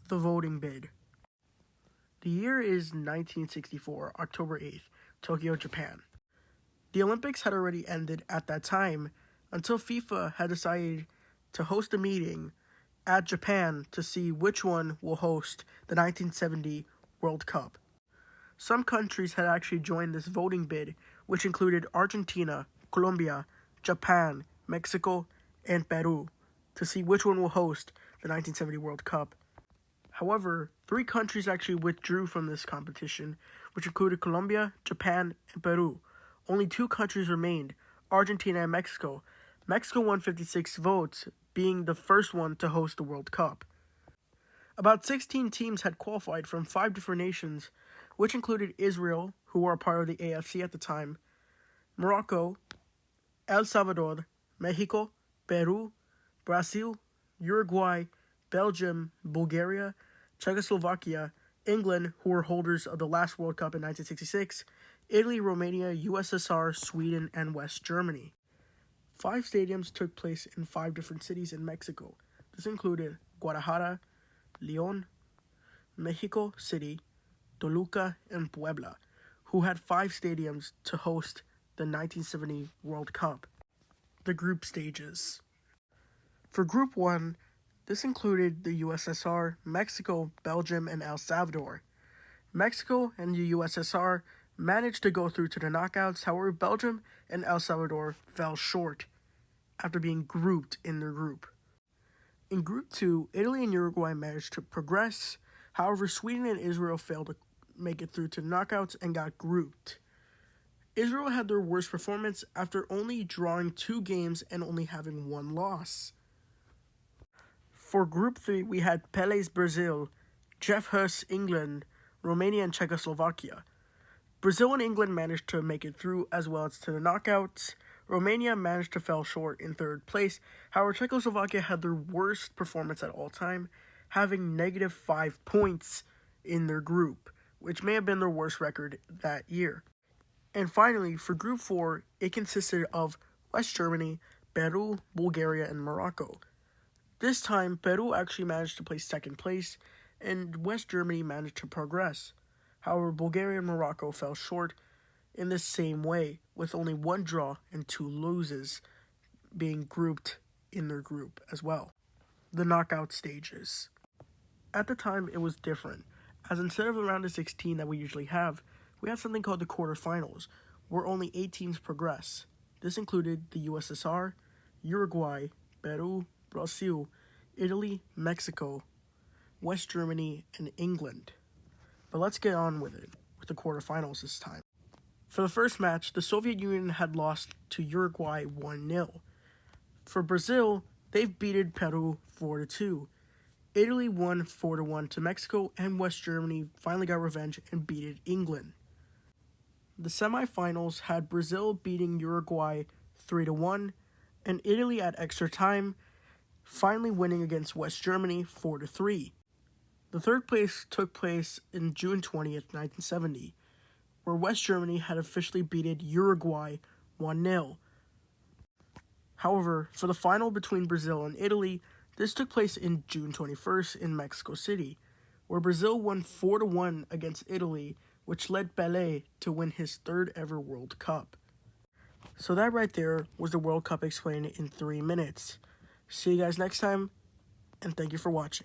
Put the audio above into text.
The voting bid. The year is 1964, October 8th, Tokyo, Japan. The Olympics had already ended at that time until FIFA had decided to host a meeting at Japan to see which one will host the 1970 World Cup. Some countries had actually joined this voting bid, which included Argentina, Colombia, Japan, Mexico, and Peru, to see which one will host the 1970 World Cup. However, 3 countries actually withdrew from this competition, which included Colombia, Japan, and Peru. Only 2 countries remained, Argentina and Mexico. Mexico won 56 votes, being the first one to host the World Cup. About 16 teams had qualified from 5 different nations, which included Israel, who were a part of the AFC at the time, Morocco, El Salvador, Mexico, Peru, Brazil, Uruguay, Belgium, Bulgaria, Czechoslovakia, England, who were holders of the last World Cup in 1966, Italy, Romania, USSR, Sweden, and West Germany. 5 stadiums took place in 5 different cities in Mexico. This included Guadalajara, León, Mexico City, Toluca, and Puebla, who had 5 stadiums to host the 1970 World Cup. The group stages. For Group 1, this included the USSR, Mexico, Belgium, and El Salvador. Mexico and the USSR managed to go through to the knockouts, however Belgium and El Salvador fell short after being grouped in their group. In Group 2, Italy and Uruguay managed to progress, however Sweden and Israel failed to make it through to the knockouts and got grouped. Israel had their worst performance after only drawing 2 games and only having 1 loss. For Group 3, we had Pele's Brazil, Geoff Hurst's England, Romania, and Czechoslovakia. Brazil and England managed to make it through as well as to the knockouts. Romania managed to fall short in 3rd place. However, Czechoslovakia had their worst performance at all time, having negative 5 points in their group, which may have been their worst record that year. And finally, for Group 4, it consisted of West Germany, Peru, Bulgaria, and Morocco. This time, Peru actually managed to place 2nd place, and West Germany managed to progress. However, Bulgaria and Morocco fell short in the same way, with only 1 draw and 2 loses being grouped in their group as well. The knockout stages. At the time, it was different, as instead of the round of 16 that we usually have, we have something called the quarterfinals, where only 8 teams progress. This included the USSR, Uruguay, Peru, Brazil, Italy, Mexico, West Germany, and England. But let's get on with it, with the quarterfinals this time. For the first match, the Soviet Union had lost to Uruguay 1-0. For Brazil, they've beaten Peru 4-2. Italy won 4-1 to Mexico, and West Germany finally got revenge and beat England. The semifinals had Brazil beating Uruguay 3-1, and Italy at extra time finally winning against West Germany 4-3. The 3rd place took place in June 20th, 1970, where West Germany had officially beaten Uruguay 1-0. However, for the final between Brazil and Italy, this took place in June 21st in Mexico City, where Brazil won 4-1 against Italy, which led Pelé to win his 3rd ever World Cup. So that right there was the World Cup explained in 3 minutes. See you guys next time, and thank you for watching.